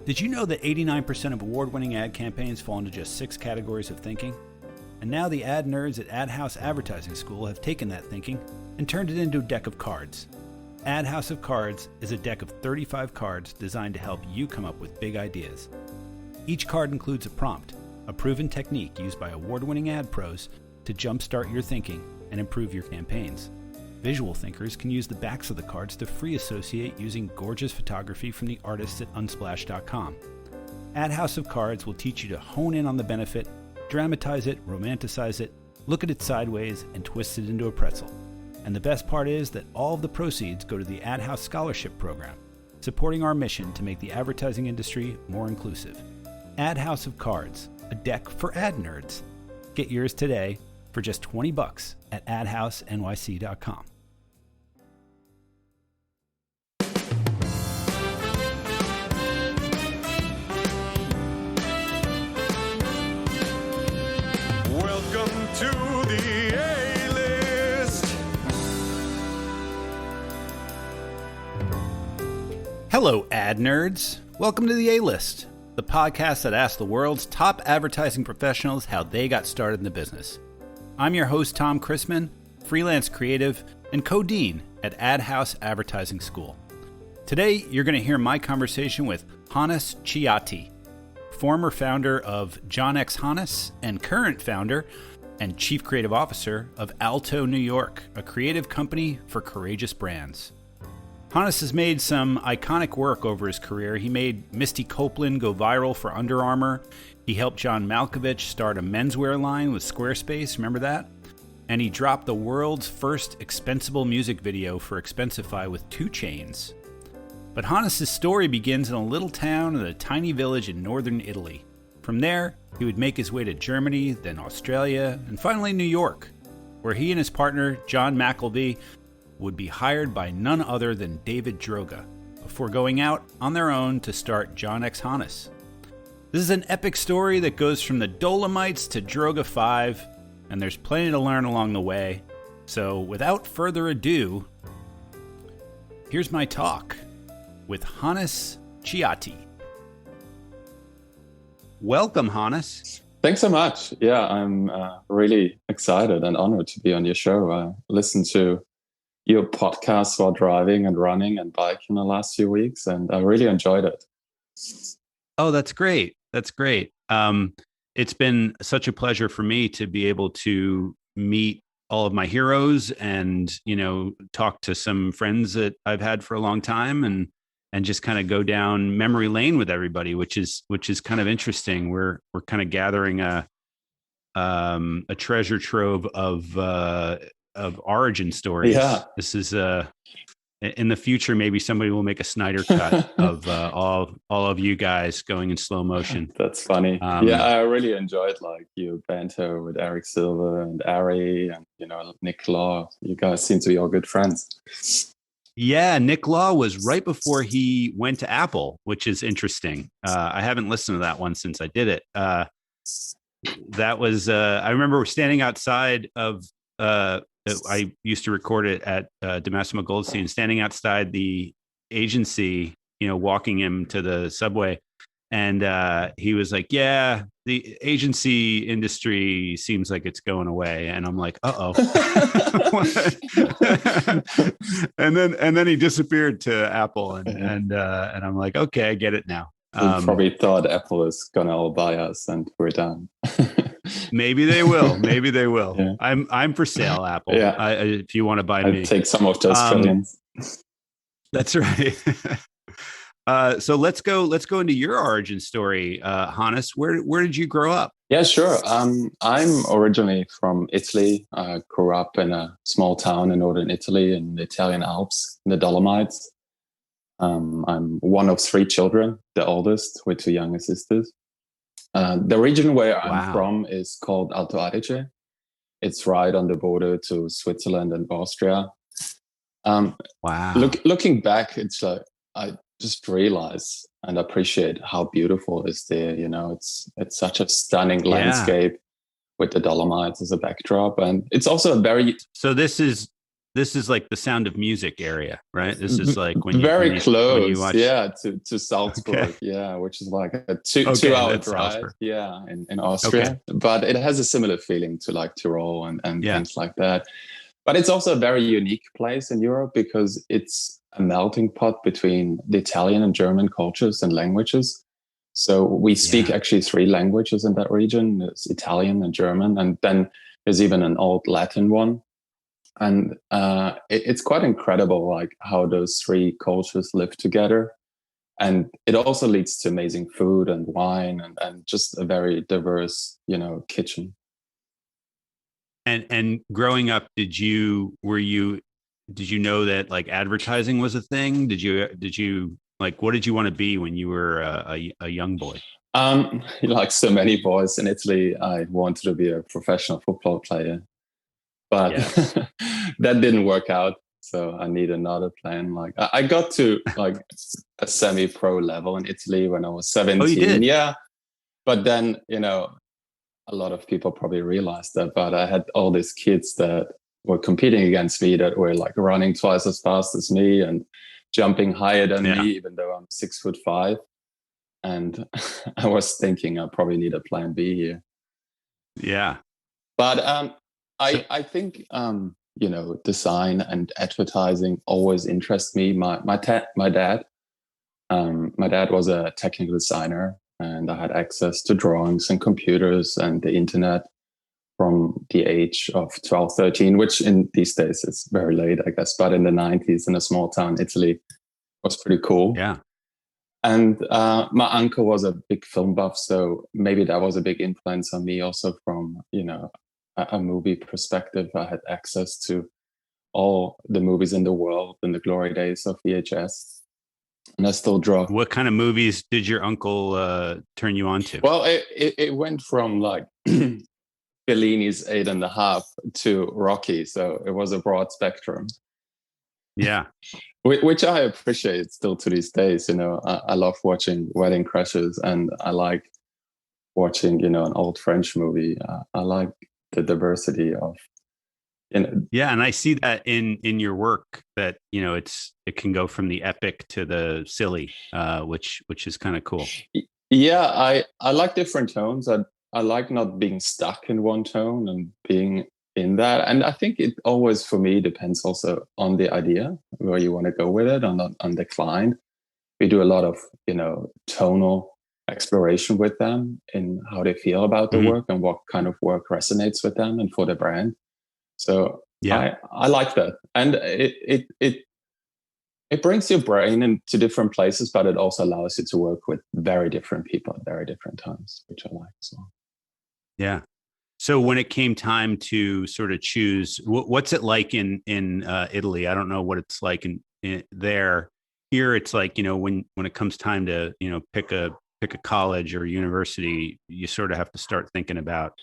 Did you know that 89% of award-winning ad campaigns fall into just 6 categories of thinking? And now the ad nerds at Ad House Advertising School have taken that thinking and turned it into a deck of cards. Ad House of Cards is a deck of 35 cards designed to help you come up with big ideas. Each card includes a prompt, a proven technique used by award-winning ad pros to jumpstart your thinking and improve your campaigns. Visual thinkers can use the backs of the cards to free associate using gorgeous photography from the artists at Unsplash.com. Ad House of Cards will teach you to hone in on the benefit, dramatize it, romanticize it, look at it sideways, and twist it into a pretzel. And the best part is that all of the proceeds go to the Ad House Scholarship Program, supporting our mission to make the advertising industry more inclusive. Ad House of Cards, a deck for ad nerds. Get yours today for just $20 at adhousenyc.com. Welcome to the A-List. Hello, ad nerds. Welcome to the A-List, the podcast that asks the world's top advertising professionals how they got started in the business. I'm your host, Tom Christmann, freelance creative and co-dean at Ad House Advertising School. Today, you're going to hear my conversation with Hannes Ciatti, former founder of JohnXHannes and current founder and chief creative officer of Alto, New York, a creative company for courageous brands. Hannes has made some iconic work over his career. He made Misty Copeland go viral for Under Armour. He helped Jon Makovich start a menswear line with Squarespace, remember that? And he dropped the world's first expensible music video for Expensify with 2 chains. But Hannes' story begins in a little town in a tiny village in northern Italy. From there, he would make his way to Germany, then Australia, and finally New York, where he and his partner, Jon Makovich, would be hired by none other than David Droga, before going out on their own to start JohnXHannes. This is an epic story that goes from the Dolomites to Droga 5, and there's plenty to learn along the way. So without further ado, here's my talk with Hannes Ciatti. Welcome, Hannes. Thanks so much. Yeah, I'm really excited and honored to be on your show. I listened to your podcast while driving and running and biking the last few weeks, and I really enjoyed it. Oh, that's great. That's great. It's been such a pleasure for me to be able to meet all of my heroes and, talk to some friends that I've had for a long time and just kind of go down memory lane with everybody, which is kind of interesting. We're kind of gathering a treasure trove of origin stories. Yeah. This is in the future, maybe somebody will make a Snyder cut of all of you guys going in slow motion. That's funny. Yeah, I really enjoyed your banter with Eric Silver and Ari and Nick Law. You guys seem to be all good friends. Yeah, Nick Law was right before he went to Apple, which is interesting. I haven't listened to that one since I did it. That was I remember standing outside of. I used to record it at DeMassimo Goldstein, standing outside the agency, walking him to the subway. And he was like, yeah, the agency industry seems like it's going away. And I'm like, uh-oh. and then he disappeared to Apple. And I'm like, okay, I get it now. We probably thought Apple is going to all buy us and we're done. Maybe they will. Maybe they will. Yeah. I'm for sale, Apple. Yeah. If you want to buy me, take some of those trillions. That's right. So let's go into your origin story, Hannes. Where did you grow up? Yeah, sure. I'm originally from Italy. I grew up in a small town in northern Italy in the Italian Alps, in the Dolomites. I'm one of 3 children, the oldest, with 2 younger sisters. The region where I'm from is called Alto Adige. It's right on the border to Switzerland and Austria. Looking back, it's like I just realize and appreciate how beautiful it is there. It's such a stunning landscape with the Dolomites as a backdrop, and it's also a very. So this is this is like the Sound of Music area, right? This is like when very when close, you watch. yeah, to Salzburg, Okay. yeah, which is like a two Okay, hour that's drive, Salzburg. yeah, in Austria. But it has a similar feeling to like Tyrol and Yeah. things like that. But it's also a very unique place in Europe because it's a melting pot between the Italian and German cultures and languages. So we speak actually three languages in that region. There's Italian and German, and then there's even an old Latin one. And it's quite incredible, like how those three cultures live together. And it also leads to amazing food and wine and just a very diverse, kitchen. And growing up, did you know that like advertising was a thing? Did you like, what did you want to be when you were a young boy? Like so many boys in Italy, I wanted to be a professional football player, but that didn't work out. So I need another plan. Like I got to like a semi-pro level in Italy when I was 17. Oh, you did? Yeah. But then, a lot of people probably realized that, but I had all these kids that were competing against me that were like running twice as fast as me and jumping higher than me, even though I'm 6'5". And I was thinking I probably need a plan B here. Yeah. But I think, design and advertising always interest me. My dad was a technical designer, and I had access to drawings and computers and the internet from the age of 12, 13, which in these days is very late, I guess. But in the 90s in a small town, Italy, was pretty cool. Yeah. And my uncle was a big film buff, so maybe that was a big influence on me also from, a movie perspective. I had access to all the movies in the world in the glory days of VHS. And I still draw. What kind of movies did your uncle turn you on to? Well, it went from like Fellini's 8.5 to Rocky. So it was a broad spectrum. Yeah. Which I appreciate still to these days. I love watching Wedding Crashers, and I like watching, an old French movie. I like the diversity of, Yeah, and I see that in your work that it can go from the epic to the silly, which is kind of cool. Yeah, I like different tones. I like not being stuck in one tone and being in that. And I think it always, for me, depends also on the idea, where you want to go with it, on the client. We do a lot of, tonal exploration with them in how they feel about the work and what kind of work resonates with them and for the brand. So yeah, I like that. And it brings your brain into different places, but it also allows you to work with very different people at very different times, which I like as well. Yeah. So when it came time to sort of choose, what's it like in Italy? I don't know what it's like in there. Here, it's like, when it comes time to, pick a college or university, you sort of have to start thinking about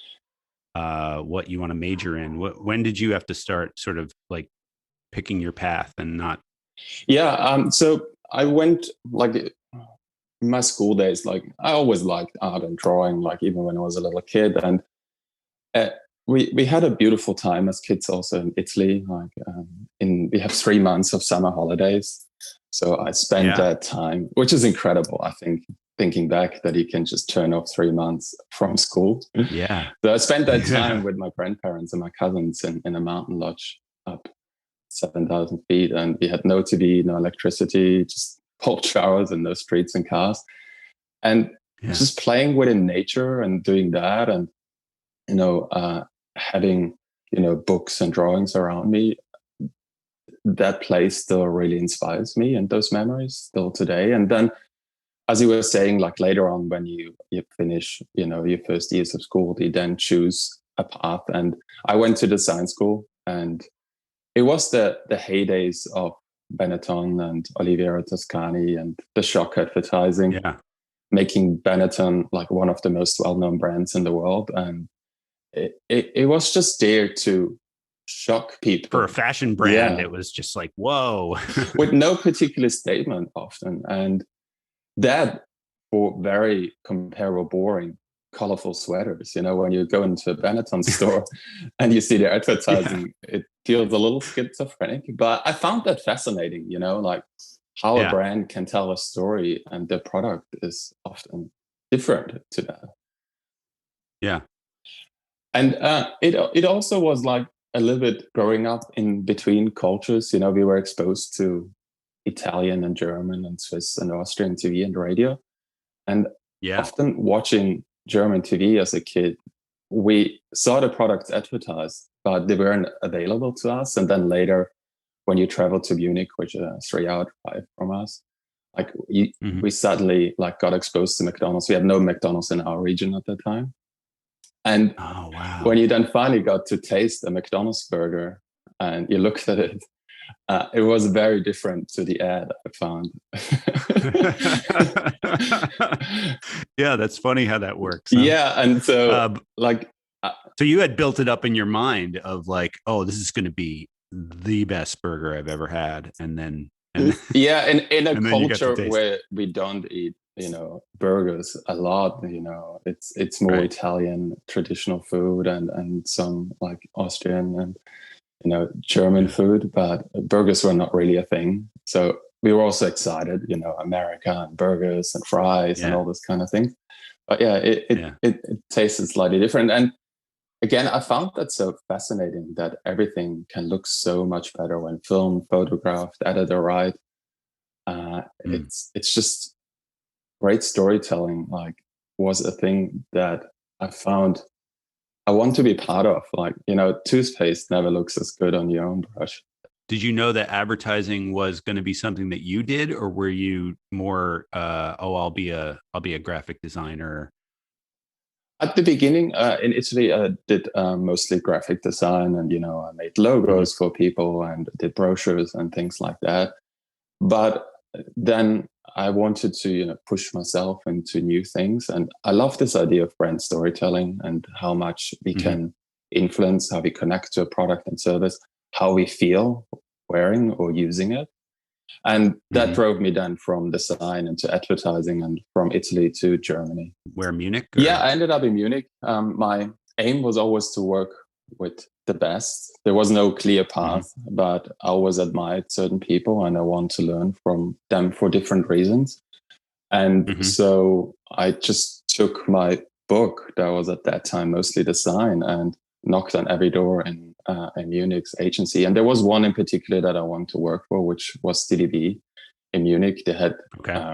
what you want to major in. When did you have to start sort of like picking your path and not? Yeah. So I went like in my school days, like I always liked art and drawing, like even when I was a little kid. And we had a beautiful time as kids also in Italy. Like we have 3 months of summer holidays. So I spent that time, which is incredible. I think, thinking back, that you can just turn off 3 months from school. Yeah. So I spent that time with my grandparents and my cousins in a mountain lodge up 7,000 feet. And we had no TV, no electricity, just cold showers and no streets and cars. And just playing within nature and doing that, and, having, books and drawings around me, that place still really inspires me, and those memories still today. And then, as you were saying, like later on when you finish, your first years of school, you then choose a path. And I went to design school, and it was the heydays of Benetton and Oliviero Toscani and the shock advertising, making Benetton like one of the most well-known brands in the world. And it was just there to shock people. For a fashion brand, it was just like, whoa. With no particular statement often. And that, for very comparable boring colorful sweaters. When you go into a Benetton store and you see the advertising, it feels a little schizophrenic. But I found that fascinating, like how a brand can tell a story and the product is often different to that. Yeah. And it also was like a little bit growing up in between cultures. We were exposed to Italian and German and Swiss and Austrian TV and radio. And often watching German TV as a kid, we saw the products advertised, but they weren't available to us. And then later, when you travel to Munich, which is 3 hours drive from us, like we suddenly like got exposed to McDonald's. We had no McDonald's in our region at that time. And when you then finally got to taste a McDonald's burger and you looked at it, it was very different to the ad I found. Yeah, that's funny how that works. Huh? Yeah, and so so you had built it up in your mind of like, oh, this is going to be the best burger I've ever had, and then yeah, in a culture where we don't eat, burgers a lot, it's more Italian traditional food and some like Austrian and German food, but burgers were not really a thing. So we were also excited, America and burgers and fries and all this kind of thing. But it tasted slightly different. And again, I found that so fascinating that everything can look so much better when filmed, photographed, edited right. It's just great storytelling. Like, was a thing that I found I want to be part of. Like, toothpaste never looks as good on your own brush. Did you know that advertising was going to be something that you did, or were you more, I'll be a graphic designer? At the beginning, in Italy, I did mostly graphic design, and I made logos for people and did brochures and things like that. But then I wanted to, push myself into new things, and I love this idea of brand storytelling and how much we can influence how we connect to a product and service, how we feel wearing or using it. And that drove me then from design into advertising, and from Italy to Germany. Where, Munich? Or? Yeah, I ended up in Munich. My aim was always to work with the best. There was no clear path, but I always admired certain people and I want to learn from them for different reasons. And so I just took my book that was at that time mostly design and knocked on every door in Munich's agency. And there was one in particular that I wanted to work for, which was TDB in Munich. They had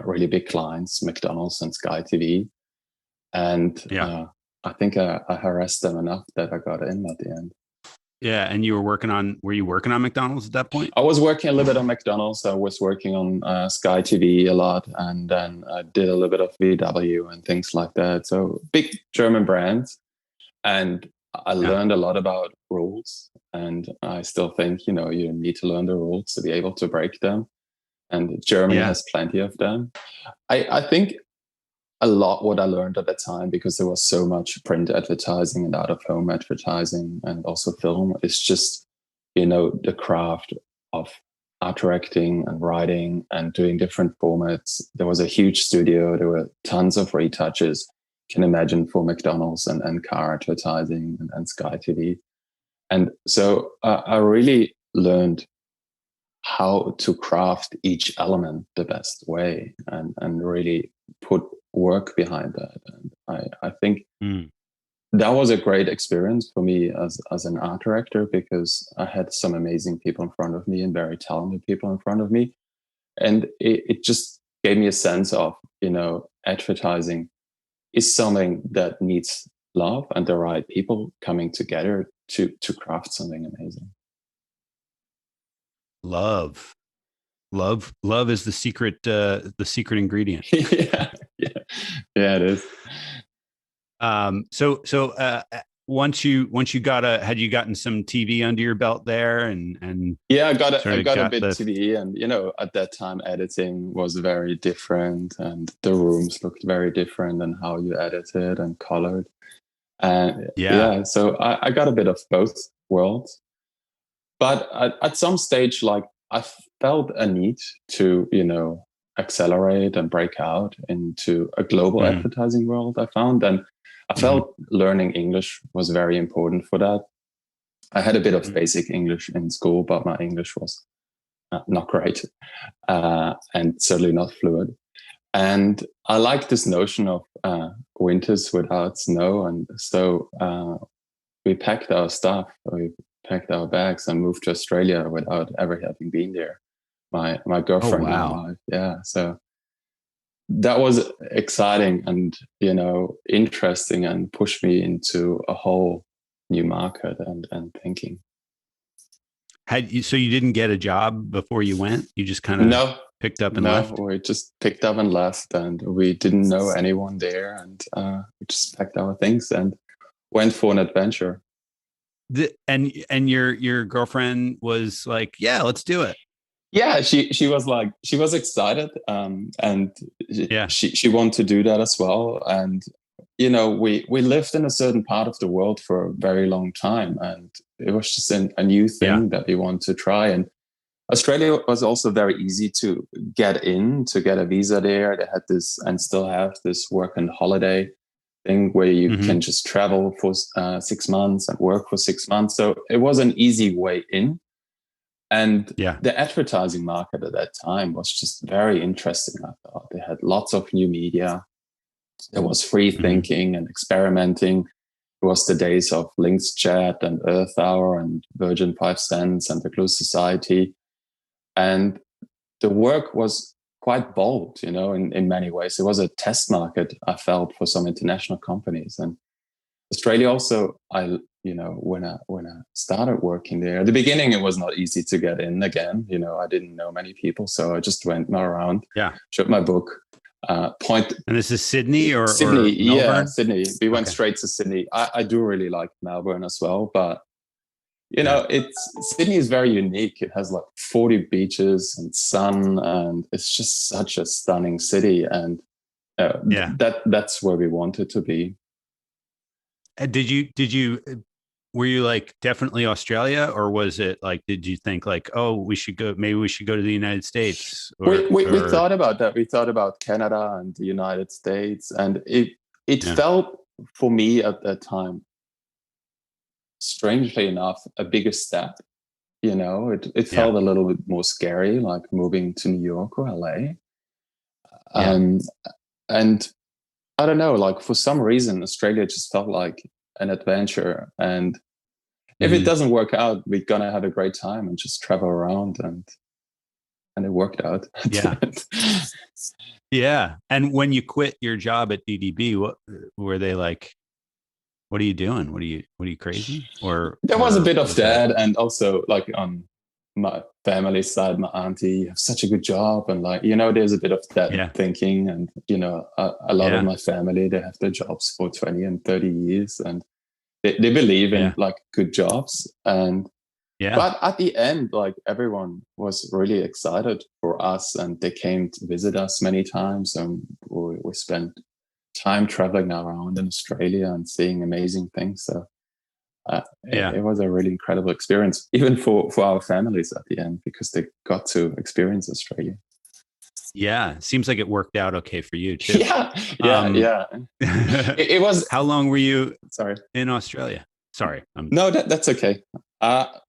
really big clients, McDonald's and Sky TV. And I think I harassed them enough that I got in at the end. Yeah. And were you working on McDonald's at that point? I was working a little bit on McDonald's. I was working on Sky TV a lot. And then I did a little bit of VW and things like that. So big German brands. And I learned a lot about rules. And I still think, you need to learn the rules to be able to break them. And Germany has plenty of them. I think a lot what I learned at that time, because there was so much print advertising and out-of-home advertising and also film, is just, the craft of art directing and writing and doing different formats. There was a huge studio. There were tons of retouches. You can imagine for McDonald's and car advertising and Sky TV. And so I really learned how to craft each element the best way and really put work behind that. And I think that was a great experience for me as an art director, because I had some amazing people in front of me and very talented people in front of me. And it just gave me a sense of, advertising is something that needs love and the right people coming together to craft something amazing. Love is the secret ingredient. Yeah, it is. So once you had you gotten some TV under your belt there and I got a bit TV, and at that time editing was very different and the rooms looked very different, and how you edited and colored. And so I got a bit of both worlds. But at some stage, like, I felt a need to, accelerate and break out into a global advertising world, I found. And I felt learning English was very important for that. I had a bit of basic English in school, but my English was not great, and certainly not fluent. And I like this notion of winters without snow. And so we packed our stuff, we packed our bags and moved to Australia without ever having been there. My girlfriend and I. Yeah. So that was exciting and, interesting, and pushed me into a whole new market and thinking. So you didn't get a job before you went? You just kind of picked up and left? No, we just picked up and left, and we didn't know anyone there, and we just packed our things and went for an adventure. And your girlfriend was like, "Yeah, let's do it." Yeah, she was excited, and she wanted to do that as well. And we lived in a certain part of the world for a very long time, and it was just a new thing that we wanted to try. And Australia was also very easy to get a visa there. They had this, and still have this, work and holiday thing where you can just travel for 6 months and work for 6 months. So it was an easy way in. And the advertising market at that time was just very interesting. I thought they had lots of new media. There was free thinking and experimenting. It was the days of Links Chat and Earth Hour and Virgin 5 Cents and the Glue Society. And the work was quite bold, in many ways. It was a test market, I felt, for some international companies. And Australia also, when I started working there, at the beginning, it was not easy to get in again. I didn't know many people. So I just went around, showed my book, And this is Sydney or Sydney? Or yeah, Sydney. We went straight to Sydney. I do really like Melbourne as well, but Sydney is very unique. It has like 40 beaches and sun, and it's just such a stunning city. And that's where we wanted to be. Were you like definitely Australia, or was it like, did you think like, oh, maybe we should go to the United States? We thought about that. We thought about Canada and the United States, and it felt for me at that time, strangely enough, a bigger step. It felt a little bit more scary, like moving to New York or LA. And I don't know, like for some reason, Australia just felt like an adventure. And if it doesn't work out, we're going to have a great time and just travel around. And it worked out. Yeah. Yeah. And when you quit your job at DDB, what were they like? What are you doing? What are you crazy? Or there was a bit of that. And also like on my family side, my auntie, you have such a good job. And like, there's a bit of that thinking. And, a lot of my family, they have their jobs for 20 and 30 years. And they believe in like good jobs. And, but at the end, like everyone was really excited for us, and they came to visit us many times. And we spent time traveling around in Australia and seeing amazing things. So it was a really incredible experience, even for our families at the end, because they got to experience Australia. Yeah, seems like it worked out okay for you too. Yeah. It was. How long were you? In Australia? Sorry. No, that's okay.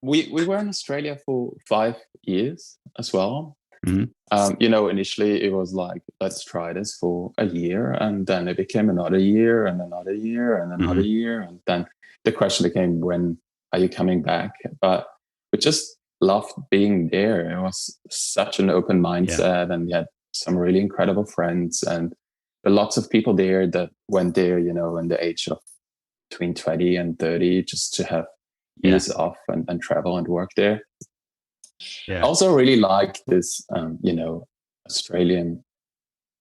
We were in Australia for 5 years as well. Initially it was like, let's try this for a year, and then it became another year and another year and another year, and then the question became, when are you coming back? But we just loved being there. It was such an open mindset, and we had some really incredible friends, and there are lots of people there that went there, in the age of between 20 and 30, just to have years off and travel and work there. I also really like this, Australian,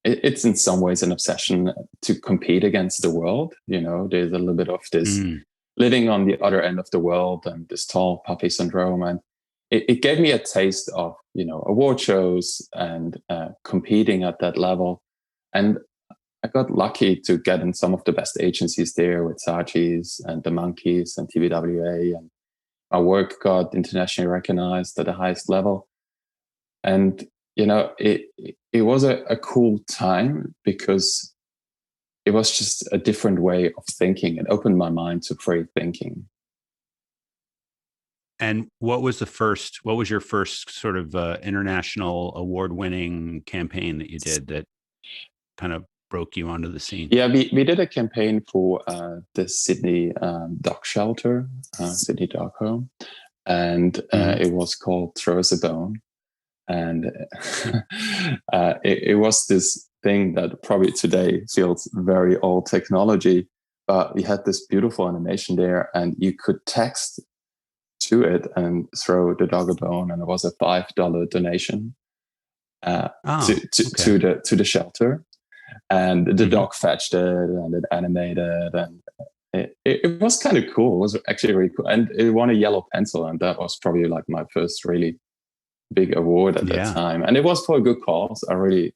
it's in some ways an obsession to compete against the world. There's a little bit of this living on the other end of the world and this tall puppy syndrome. And it gave me a taste of, award shows and competing at that level. And I got lucky to get in some of the best agencies there with Saatchi's and the Monkeys and TVWA, and my work got internationally recognized at the highest level. And, it was a cool time, because it was just a different way of thinking. It opened my mind to free thinking. And what was your first sort of international award-winning campaign that you did that kind of broke you onto the scene? Yeah, we did a campaign for the Sydney dog shelter, Sydney Dog Home, and it was called Throw Us a Bone. And it was this thing that probably today feels very old technology, but we had this beautiful animation there, and you could text to it and throw the dog a bone, and it was a $5 donation to the shelter, and the dog fetched it and it animated, and it was kind of cool. It was actually really cool, and it won a yellow pencil, and that was probably like my first really big award at that time, and it was for a good cause. I really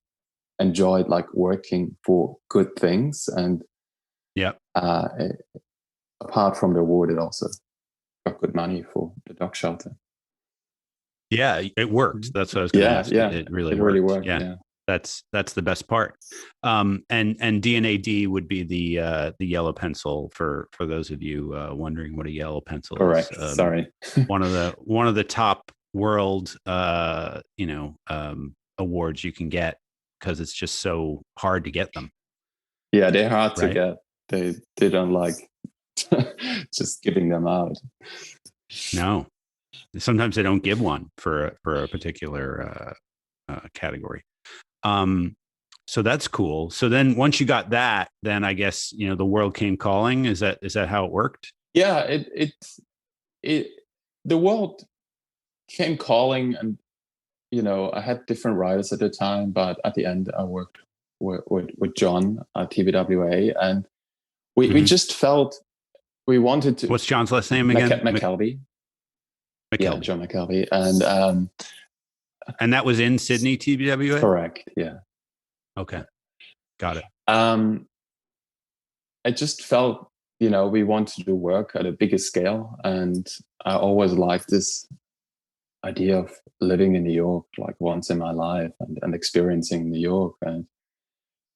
enjoyed like working for good things, and apart from the award, it also got good money for the dog shelter. Yeah, it worked. That's what I was going to ask. Yeah, it really worked. Yeah. That's the best part. And DNAD would be the yellow pencil for those of you wondering what a yellow pencil is. Correct. Sorry. one of the top world awards you can get, because it's just so hard to get them. Yeah, they're hard to get. They don't like just giving them out. No, sometimes they don't give one for a particular category. So that's cool. So then once you got that, then I guess the world came calling. Is that how it worked? Yeah, the world came calling, and I had different writers at the time, but at the end I worked with Jon at TBWA, and we just felt we wanted to. What's Jon's last name again? McKelvey. Yeah, Jon Makovich, and that was in Sydney TBWA. Correct. Yeah. Okay, got it. I just felt we want to do work at a bigger scale, and I always liked this idea of living in New York like once in my life, and experiencing New York and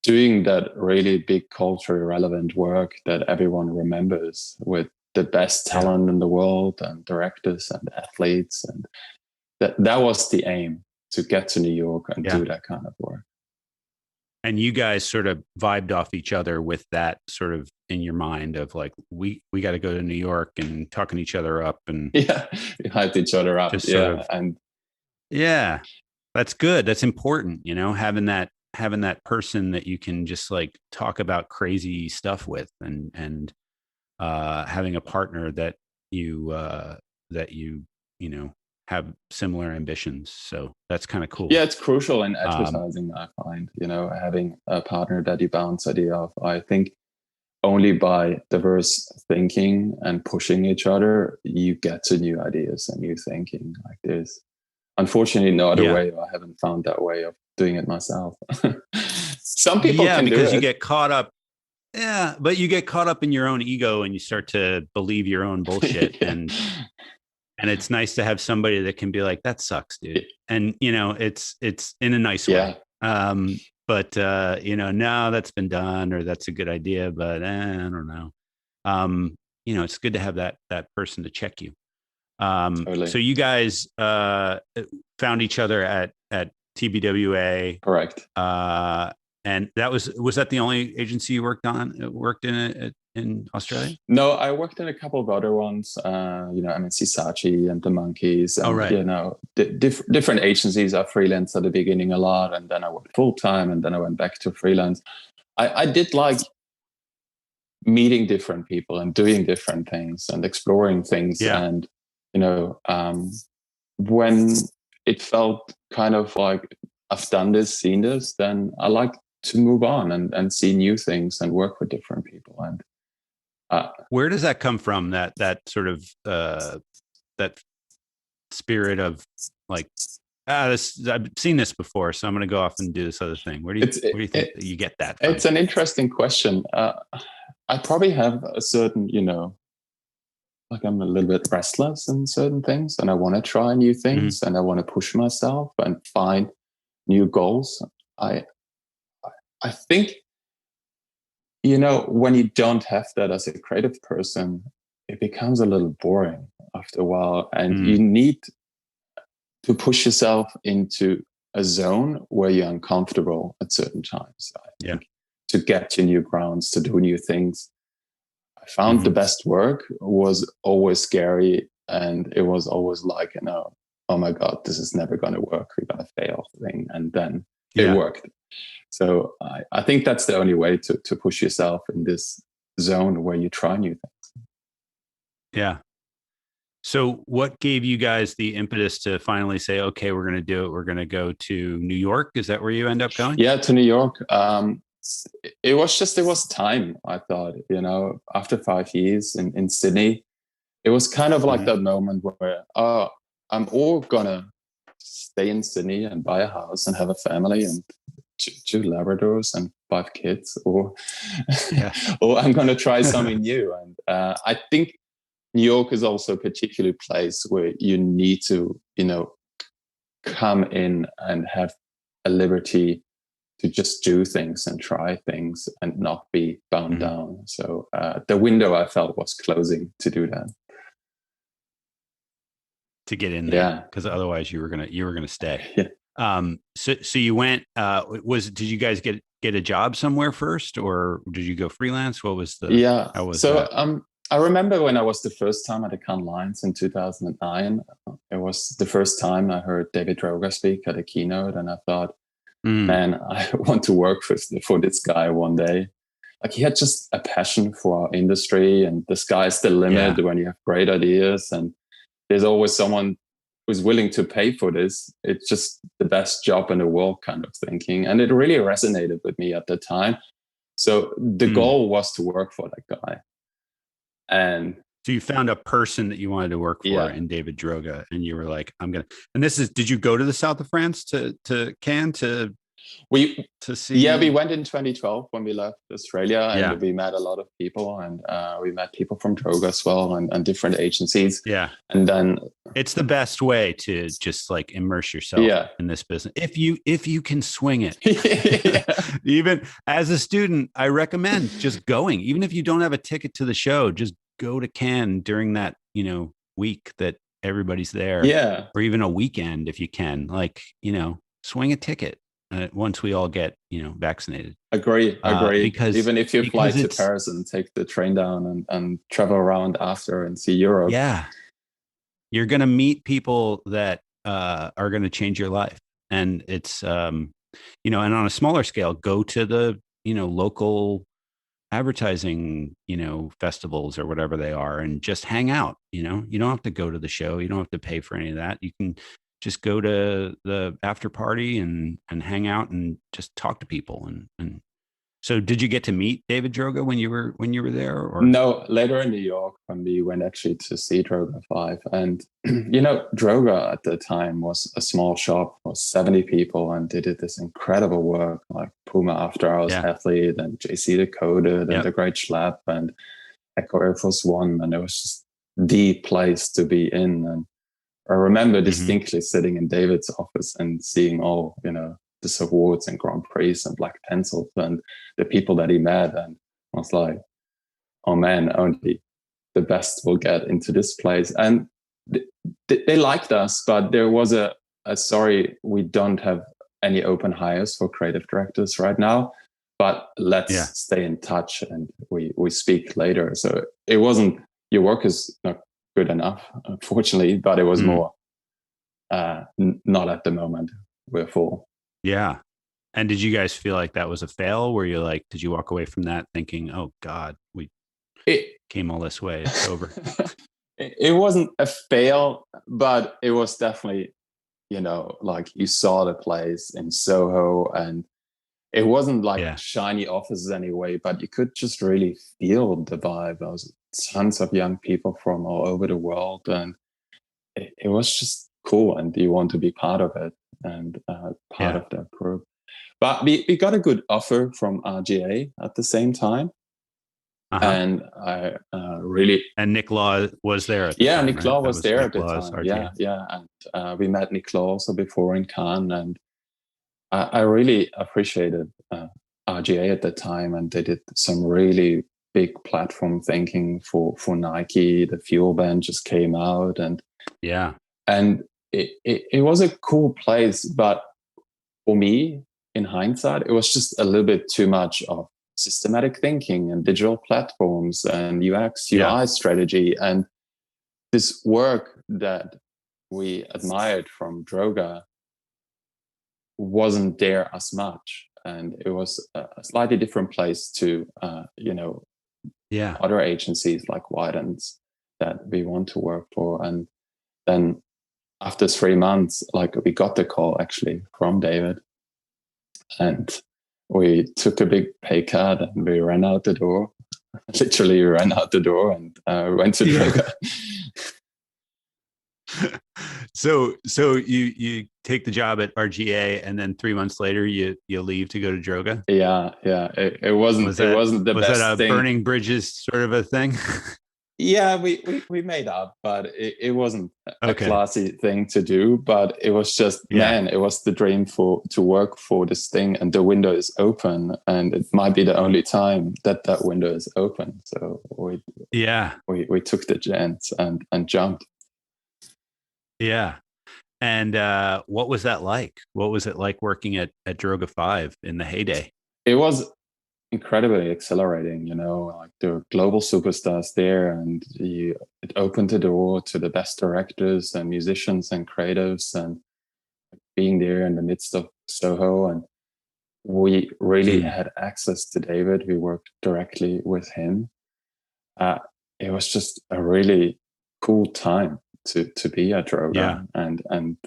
doing that really big culturally relevant work that everyone remembers, with the best talent in the world, and directors and athletes, and that was the aim, to get to New York and do that kind of work. And you guys sort of vibed off each other with that sort of in your mind of like, we got to go to New York, and talking each other up, and we hyped each other up. That's good. That's important. Having that person that you can just like talk about crazy stuff with, and having a partner that you have similar ambitions. So that's kind of cool. Yeah, it's crucial in advertising. I find, having a partner that you bounce idea off. I think only by diverse thinking and pushing each other, you get to new ideas and new thinking. Like, there's unfortunately no other way. I haven't found that way of doing it myself. Some people can because do it. You get caught up. Yeah, but you get caught up in your own ego, and you start to believe your own bullshit. And it's nice to have somebody that can be like, that sucks, dude. And, it's in a nice way. But no, that's been done, or that's a good idea, but I don't know. It's good to have that person to check you. Totally. So you guys found each other at TBWA. Correct. And was that the only agency you worked in Australia? No, I worked in a couple of other ones. Hannes Ciatti and the Monkeys. And, different agencies. I freelanced at the beginning a lot, and then I worked full time, and then I went back to freelance. I did like meeting different people and doing different things and exploring things. Yeah. And when it felt kind of like I've done this, seen this, then I like to move on and see new things and work with different people. And where does that come from? That sort of that spirit of like, I've seen this before, so I'm going to go off and do this other thing. Where do you think you get that from? It's an interesting question. I probably have a certain, like I'm a little bit restless in certain things, and I want to try new things, and I want to push myself and find new goals. I think when you don't have that as a creative person, it becomes a little boring after a while, and you need to push yourself into a zone where you're uncomfortable at certain times. I think, to get to new grounds, to do new things. I found the best work was always scary, and it was always like, oh my God, this is never going to work. We're going to fail thing. And then it worked. So I think that's the only way to push yourself in this zone where you try new things. Yeah. So what gave you guys the impetus to finally say, okay, we're going to do it. We're going to go to New York. Is that where you end up going? Yeah, to New York. It was time, I thought, after 5 years in Sydney, it was kind of like that moment where, I'm all gonna stay in Sydney and buy a house and have a family and two Labradors and 5 kids, or I'm gonna try something new. And I think New York is also a particular place where you need to, come in and have a liberty to just do things and try things and not be bound down. So the window, I felt, was closing to do that. To get in there, because otherwise you were gonna stay. Yeah. So you went. Did you guys get a job somewhere first, or did you go freelance? What was the? Yeah. How was so that? I remember when I was the first time at the Cannes Lions in 2009. It was the first time I heard David Droga speak at a keynote, and I thought, man, I want to work for this guy one day. Like, he had just a passion for our industry, and the sky's the limit when you have great ideas, and there's always someone who's willing to pay for this. It's just the best job in the world kind of thinking. And it really resonated with me at the time. So the goal was to work for that guy. And so you found a person that you wanted to work for in David Droga, and you were like, did you go to the south of France to Cannes to see? Yeah, we went in 2012 when we left Australia, and we met a lot of people, and we met people from Droga as well, and different agencies. Yeah. And then it's the best way to just like immerse yourself in this business. If you can swing it. Even as a student, I recommend just going, even if you don't have a ticket to the show, just go to Cannes during that, week that everybody's there. Yeah. Or even a weekend if you can, swing a ticket. Once we all get, vaccinated. Agree. Because even if you fly to Paris and take the train down and travel around after and see Europe. Yeah. You're going to meet people that are going to change your life. And it's, and on a smaller scale, go to the, local advertising, festivals or whatever they are, and just hang out. You don't have to go to the show. You don't have to pay for any of that. You can just go to the after party and hang out and just talk to people. And so did you get to meet David Droga when you were there? Or? No, later in New York when we went actually to see Droga 5. And, Droga at the time was a small shop, was 70 people, and they did this incredible work, like Puma After Hours Athlete and JC Decoded and The Great Schlap and Echo Air Force One. And it was just the place to be in. And I remember distinctly sitting in David's office and seeing all, this awards and Grand Prix and Black Pencils and the people that he met. And I was like, oh man, only the best will get into this place. And they liked us, but there was a sorry, we don't have any open hires for creative directors right now, but let's stay in touch and we speak later. So it wasn't, your work is not good enough, unfortunately, but it was more not at the moment. We're full. Yeah. And did you guys feel like that was a fail? Were you like, did you walk away from that thinking, oh God, we came all this way, it's over? It wasn't a fail, but it was definitely, like you saw the place in Soho, and it wasn't like shiny offices anyway, but you could just really feel the vibe. There was tons of young people from all over the world, and it was just cool, and you want to be part of it and part of that group. But we got a good offer from RGA at the same time. And I really... And Nick Law was there at the time, Nick Law was there at the time. RGA. And we met Nick Law also before in Cannes, and I really appreciated RGA at the time, and they did some really big platform thinking for Nike. The Fuel Band just came out, and it was a cool place. But for me, in hindsight, it was just a little bit too much of systematic thinking and digital platforms and UX, UI strategy. And this work that we admired from Droga wasn't there as much. And it was a slightly different place to, other agencies like Widens that we want to work for. And then after 3 months, like, we got the call actually from David, and we took a big pay cut and we ran out the door. Literally ran out the door and went to Droga. So you take the job at RGA, and then 3 months later you leave to go to Droga. Yeah. It wasn't the best thing. Was that a burning bridges sort of a thing? Yeah, we made up, but it wasn't a classy thing to do. But it was just, man, it was the dream to work for this thing, and the window is open, and it might be the only time that window is open. So we took the chance and jumped. Yeah. And what was that like? What was it like working at Droga 5 in the heyday? It was incredibly exhilarating, like there were global superstars there, and it opened the door to the best directors and musicians and creatives, and being there in the midst of Soho. And we really had access to David. We worked directly with him. It was just a really cool time to be at Droga and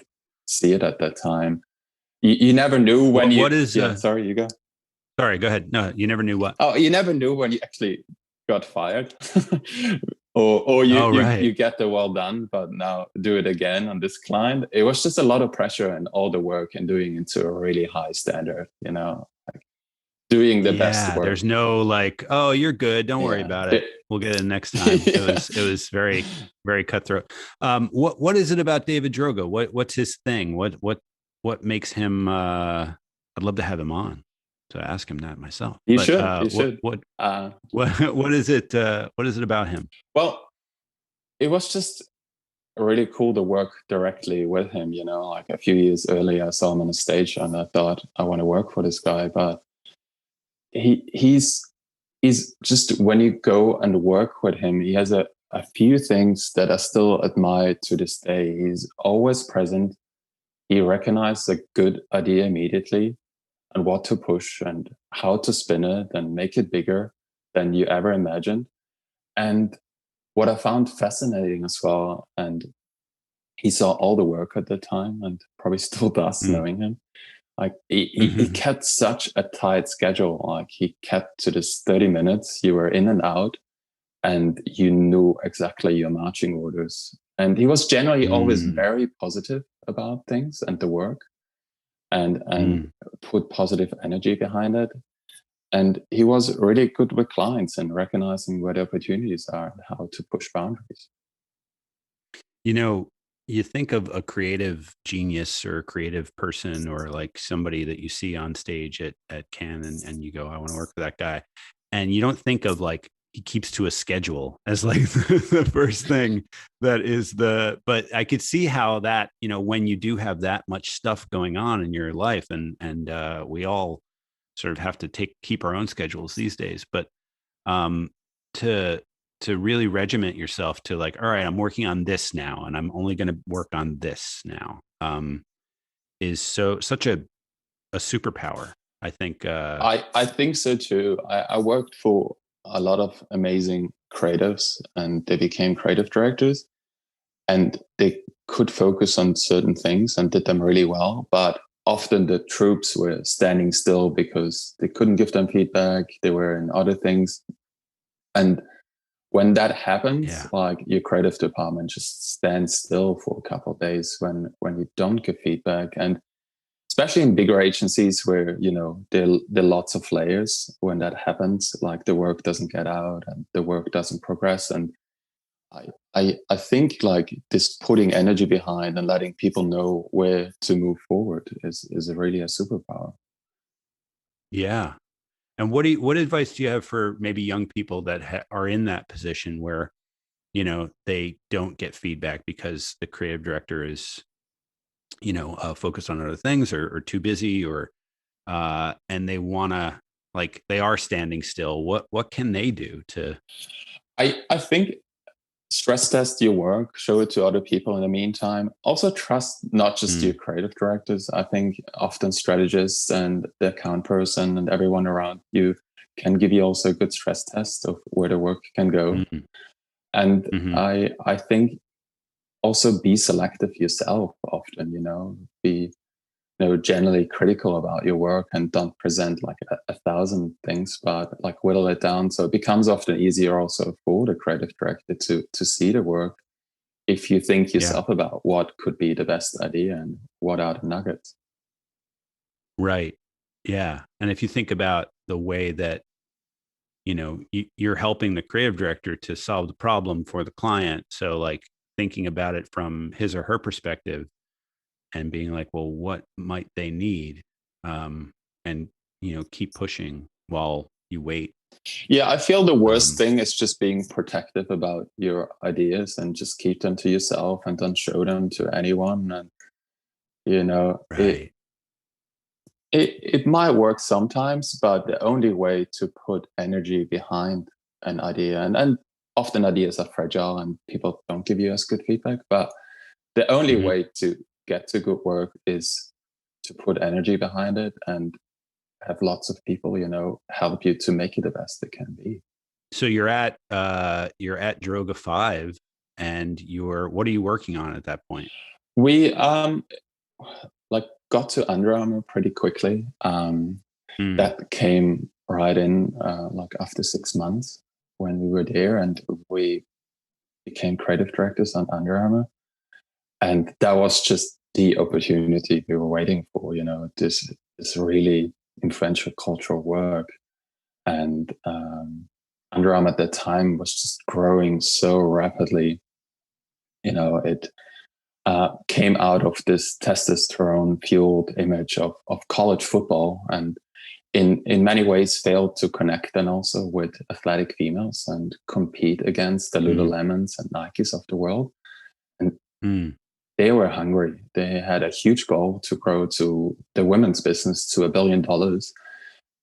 see it at that time. You never knew when sorry, you go. Sorry, go ahead. No, you never knew what? Oh, you never knew when you actually got fired. or you get the well done, but now do it again on this client. It was just a lot of pressure and all the work and doing it to a really high standard, like doing the best work. There's no like, oh, you're good, don't worry about it. We'll get it next time. It was very, very cutthroat. What is it about David Droga? What's his thing? What makes him I'd love to have him on to ask him that myself. You should. What is it? What is it about him? Well, it was just really cool to work directly with him. Like a few years earlier, I saw him on a stage, and I thought, I want to work for this guy. But he's just, when you go and work with him, he has a few things that I still admire to this day. He's always present. He recognizes a good idea immediately, and what to push and how to spin it and make it bigger than you ever imagined. And what I found fascinating as well, and he saw all the work at the time and probably still does, knowing him, like he kept such a tight schedule. Like he kept to this 30 minutes, you were in and out, and you knew exactly your marching orders. And he was generally always very positive about things and the work, and put positive energy behind it. And he was really good with clients and recognizing where the opportunities are and how to push boundaries. You think of a creative genius or a creative person, or like somebody that you see on stage at Cannes, and you go, I want to work for that guy. And you don't think of like, he keeps to a schedule as like the first thing that is but I could see how that, when you do have that much stuff going on in your life, and we all sort of have to keep our own schedules these days, but to really regiment yourself to like, all right, I'm working on this now, and I'm only going to work on this now, is such a superpower. I think. I think so too. I worked for a lot of amazing creatives, and they became creative directors, and they could focus on certain things and did them really well. But often the troops were standing still because they couldn't give them feedback. They were in other things. And when that happens, like your creative department just stands still for a couple of days when you don't give feedback. And especially in bigger agencies where, there are lots of layers, when that happens, like the work doesn't get out and the work doesn't progress. And I think like this putting energy behind and letting people know where to move forward is really a superpower. Yeah. And what advice do you have for maybe young people that are in that position where, they don't get feedback because the creative director is, focused on other things or too busy and they want to, like, they are standing still. What can they do to? I think stress test your work, show it to other people in the meantime. Also trust not just your creative directors. I think often strategists and the account person and everyone around you can give you also a good stress test of where the work can go. Mm-hmm. And Mm-hmm. I think also be selective yourself often, be generally critical about your work and don't present like a thousand things, but like whittle it down. So it becomes often easier also for the creative director to see the work if you think Yeah. yourself about what could be the best idea and what are the nuggets. Right. Yeah. And if you think about the way that, you're helping the creative director to solve the problem for the client. So like thinking about it from his or her perspective and being like, well, what might they need? And, keep pushing while you wait. Yeah, I feel the worst thing is just being protective about your ideas and just keep them to yourself and don't show them to anyone. And, Right. it might work sometimes, but the only way to put energy behind an idea, and often ideas are fragile and people don't give you as good feedback, but the only Mm-hmm. way to get to good work is to put energy behind it and have lots of people, help you to make it the best it can be. So you're at Droga 5 and what are you working on at that point? We like got to Under Armour pretty quickly. That came right in like after 6 months when we were there, and we became creative directors on Under Armour. And that was just the opportunity we were waiting for, this really influential cultural work. And Under Armour at that time was just growing so rapidly. It came out of this testosterone fueled image of college football, and in many ways failed to connect then also with athletic females and compete against the Lululemons and Nikes of the world. And they were hungry. They had a huge goal to grow to the women's business to $1 billion.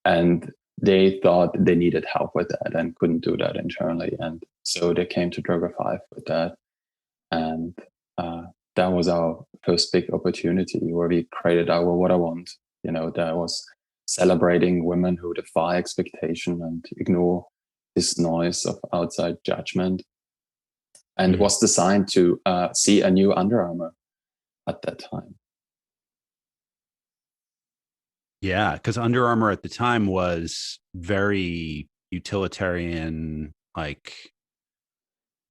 And they thought they needed help with that and couldn't do that internally. And so they came to Droga 5 with that. And that was our first big opportunity where we created our What I Want. That was celebrating women who defy expectation and ignore this noise of outside judgment. And was designed to see a new Under Armour at that time. Yeah, because Under Armour at the time was very utilitarian, like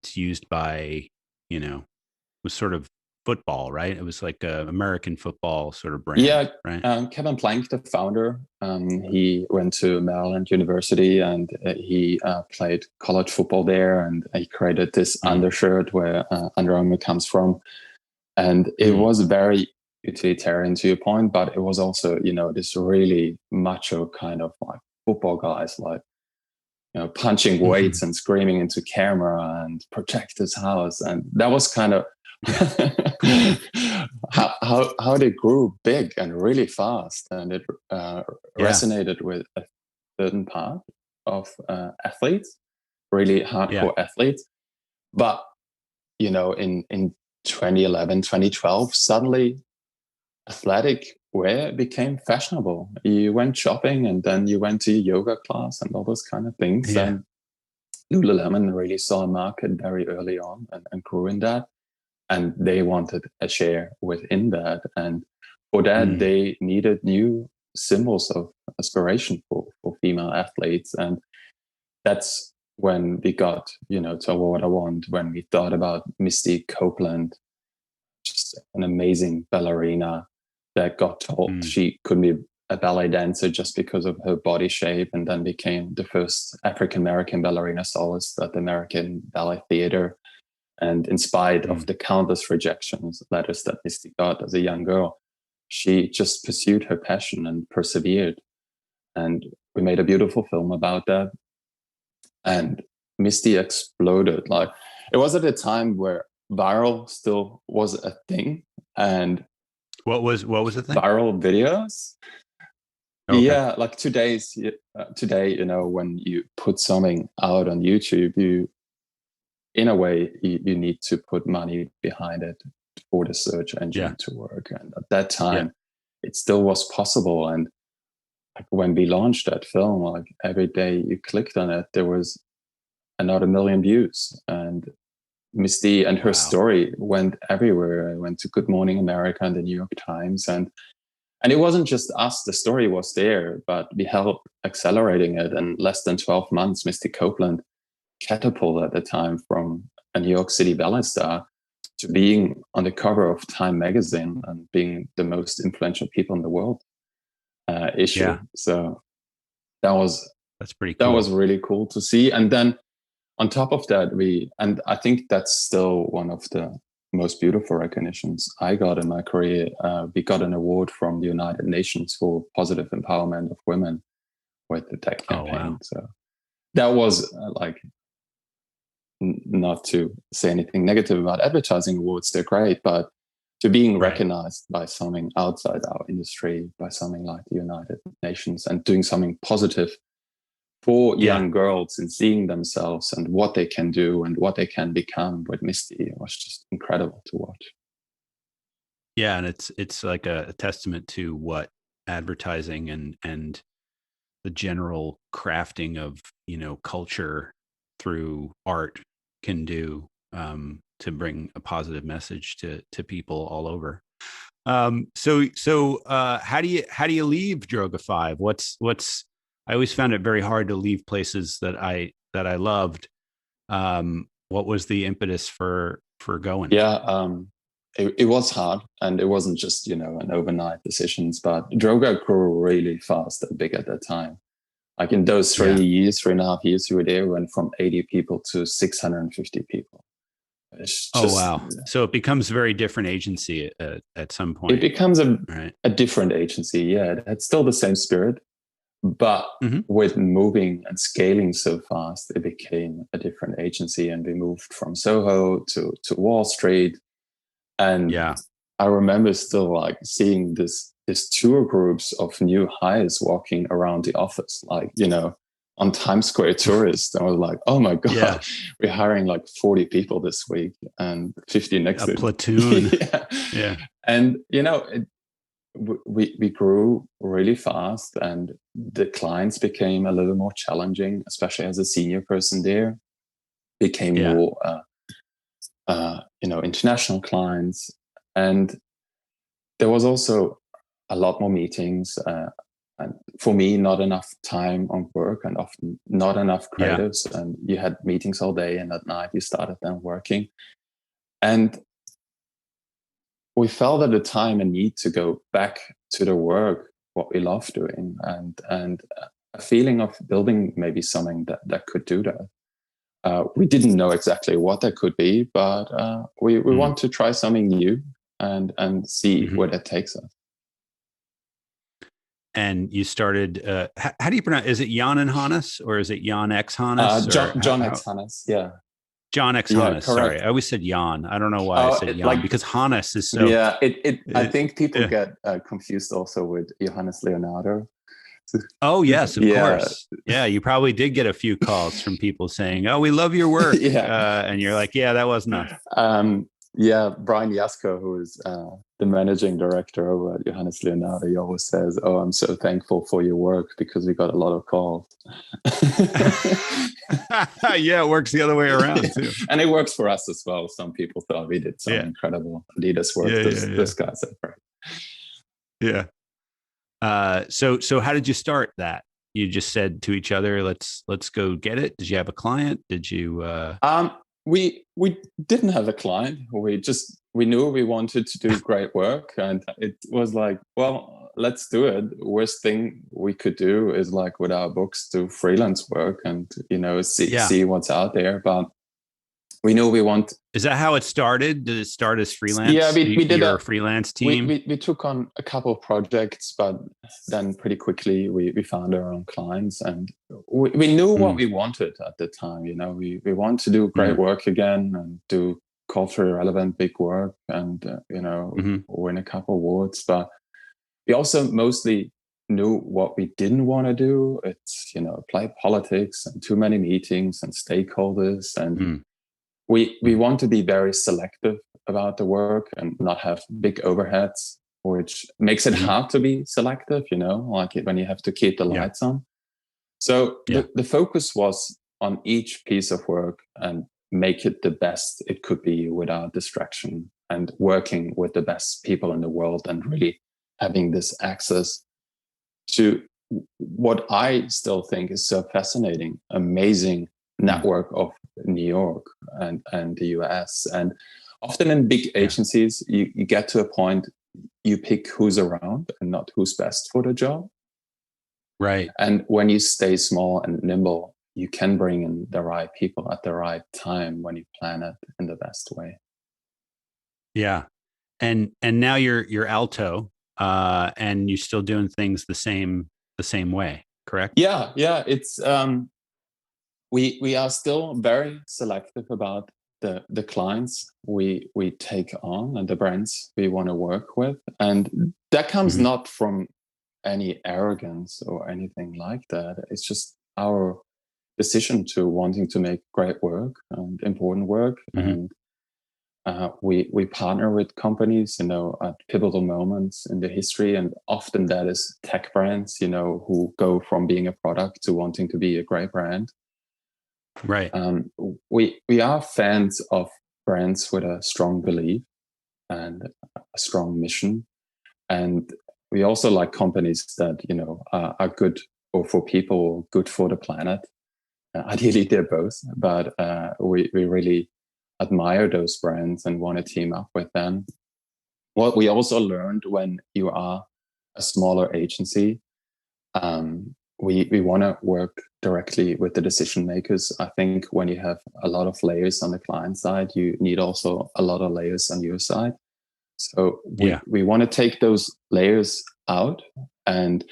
it's used by, was sort of football, right? It was like a American football sort of brand. Yeah, right. Kevin Plank, the founder, he went to Maryland University and he played college football there, and he created this undershirt where Under Armour comes from. And it was very utilitarian to your point, but it was also, this really macho kind of like football guys, like, punching weights and screaming into camera and protect his house. And that was kind of how they grew big and really fast. And it resonated with a certain part of athletes, really hardcore athletes. But, in 2011, 2012, suddenly athletic wear became fashionable. You went shopping and then you went to yoga class and all those kind of things. Yeah. And Lululemon really saw a market very early on and grew in that. And they wanted a share within that. And for that, they needed new symbols of aspiration for female athletes. And that's when we got, to What I Want, when we thought about Misty Copeland, just an amazing ballerina that got told she couldn't be a ballet dancer just because of her body shape, and then became the first African-American ballerina soloist at the American Ballet Theater. And in spite of the countless rejections letters that Misty got as a young girl, she just pursued her passion and persevered. And we made a beautiful film about that, and Misty exploded. Like, it was at a time where viral still was a thing, and What was the thing? viral videos. Okay. Yeah, like today, when you put something out on YouTube, in a way, you need to put money behind it for the search engine to work. And at that time, it still was possible. And like when we launched that film, like every day you clicked on it, there was another million views. And Misty and her story went everywhere. I went to Good Morning America and the New York Times. And it wasn't just us, the story was there, but we helped accelerating it. In less than 12 months, Misty Copeland catapulted at the time from a New York City ballet star to being on the cover of Time magazine and being the most influential people in the world issue. Yeah. So that's pretty cool. That was really cool to see. And then on top of that, and I think that's still one of the most beautiful recognitions I got in my career. We got an award from the United Nations for positive empowerment of women with the tech campaign. Oh, wow. So that was not to say anything negative about advertising awards, they're great, but to being recognized by something outside our industry, by something like the United Nations, and doing something positive for young girls and seeing themselves and what they can do and what they can become with Misty, it was just incredible to watch. Yeah, and it's like a testament to what advertising and the general crafting of, culture through art can do to bring a positive message to people all over. So how do you leave Droga 5? I always found it very hard to leave places that I loved. What was the impetus for going? Yeah, it was hard, and it wasn't just an overnight decisions. But Droga grew really fast and big at that time. Like in those 3.5 years we were there, we went from 80 people to 650 people. Wow! So it becomes a very different agency at some point. It becomes a different agency. Yeah, it's still the same spirit. But with moving and scaling so fast, it became a different agency, and we moved from Soho to Wall Street. And I remember still seeing this tour groups of new hires walking around the office, on Times Square tourists. I was like, oh my God, we're hiring 40 people this week and 50 next week. A platoon. Yeah. And, we grew really fast, and the clients became a little more challenging, especially as a senior person there. Became more, international clients, and there was also a lot more meetings. And for me, not enough time on work, and often not enough creatives. And you had meetings all day, and at night you started then working, and we felt at the time a need to go back to the work, what we love doing, and a feeling of building maybe something that could do that. We didn't know exactly what that could be, but we want to try something new and see where that takes us. And you started, how do you pronounce, is it JohnXHannes or is it JohnXHannes? JohnXHannes, yeah. JohnXHannes, sorry. I always said Jon. I don't know why I said Jon, because Hannes is so... Yeah, I think people get confused also with Johannes Leonardo. Oh, yes, of course. Yeah, you probably did get a few calls from people saying, oh, we love your work. And you're like, yeah, that wasn't us. Brian Yasko, who is the managing director over at Johannes Leonardo, he always says, oh, I'm so thankful for your work because we got a lot of calls. Yeah, it works the other way around too. And it works for us as well. Some people thought we did some incredible Adidas work. This guy said, right. Yeah. So how did you start that? You just said to each other, let's go get it. Did you have a client? Did you We didn't have a client. We knew we wanted to do great work, and it was like, well, let's do it. Worst thing we could do is with our books, do freelance work and see what's out there. But we know we want. Is that how it started? Did it start as freelance? Yeah, we did a freelance team. We took on a couple of projects, but then pretty quickly we found our own clients, and we knew what we wanted at the time. You know, we want to do great work again and do culturally relevant big work, and win a couple awards. But we also mostly knew what we didn't want to do. It's play politics and too many meetings and stakeholders, and we want to be very selective about the work and not have big overheads, which makes it hard to be selective, like when you have to keep the lights on. So the focus was on each piece of work and make it the best it could be without distraction, and working with the best people in the world, and really having this access to what I still think is so fascinating, amazing network of New York and the US. And often in big agencies, you get to a point, you pick who's around and not who's best for the job. Right. And when you stay small and nimble, you can bring in the right people at the right time when you plan it in the best way. Yeah. And now you're Alto, and you're still doing things the same way, correct? Yeah. It's we are still very selective about the clients we take on and the brands we want to work with, and that comes not from any arrogance or anything like that. It's just our decision to wanting to make great work and important work, and we partner with companies, at pivotal moments in the history, and often that is tech brands, who go from being a product to wanting to be a great brand. Right. We are fans of brands with a strong belief and a strong mission, and we also like companies that are good or for people or good for the planet. Ideally, they're both, but we really admire those brands and want to team up with them. What we also learned when you are a smaller agency, we want to work directly with the decision makers. I think when you have a lot of layers on the client side, you need also a lot of layers on your side. So we want to take those layers out. And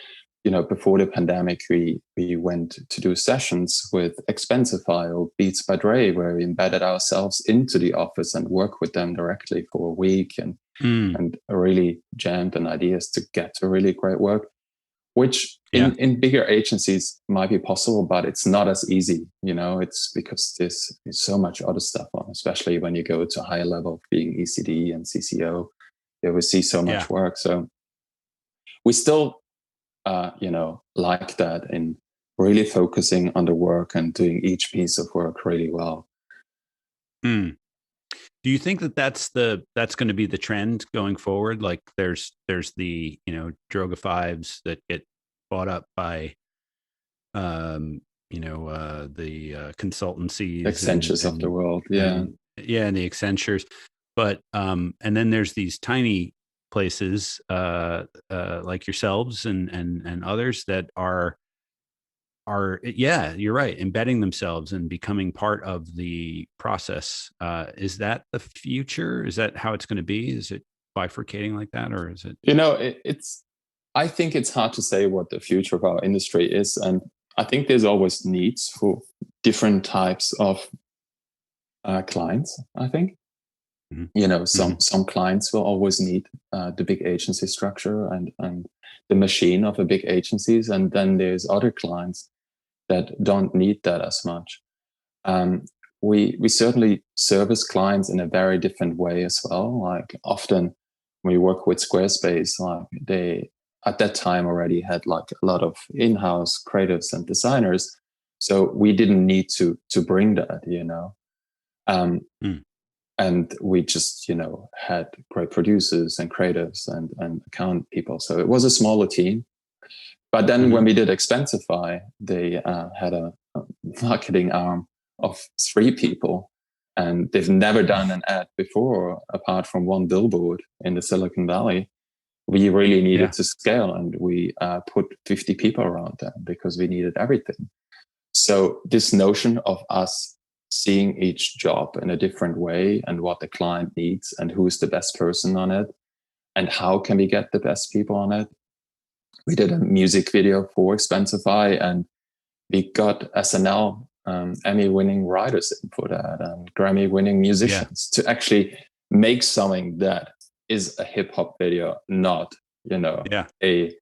before the pandemic, we went to do sessions with Expensify or Beats by Dre, where we embedded ourselves into the office and work with them directly for a week, and really jammed on ideas to get to really great work, which in bigger agencies might be possible, but it's not as easy. It's because there's so much other stuff on, especially when you go to a higher level, being ECD and CCO, you will see so much work. So we still like that, in really focusing on the work and doing each piece of work really well. Do you think that that's going to be the trend going forward? Like there's the Droga fives that get bought up by the consultancies, Accentures of the world, and the Accentures, but and then there's these tiny places like yourselves and others that are you're right, embedding themselves and becoming part of the process. Is that the future? Is that how it's going to be? Is it bifurcating like that, or is it I think it's hard to say what the future of our industry is, and I think there's always needs for different types of clients. I think some clients will always need the big agency structure and the machine of the big agencies, and then there's other clients that don't need that as much. We certainly service clients in a very different way as well. Like often when we work with Squarespace, like they at that time already had like a lot of in-house creatives and designers, so we didn't need to bring that, and we just had great producers and creatives and account people, so it was a smaller team. But then when we did Expensify, they had a marketing arm of 3 people, and they've never done an ad before apart from one billboard in the Silicon Valley. We really needed to scale, and we put 50 people around them because we needed everything. So this notion of us seeing each job in a different way and what the client needs and who is the best person on it and how can we get the best people on it. We did a music video for Expensify, and we got SNL Emmy-winning writers in for that and Grammy-winning musicians to actually make something that is a hip-hop video, not, a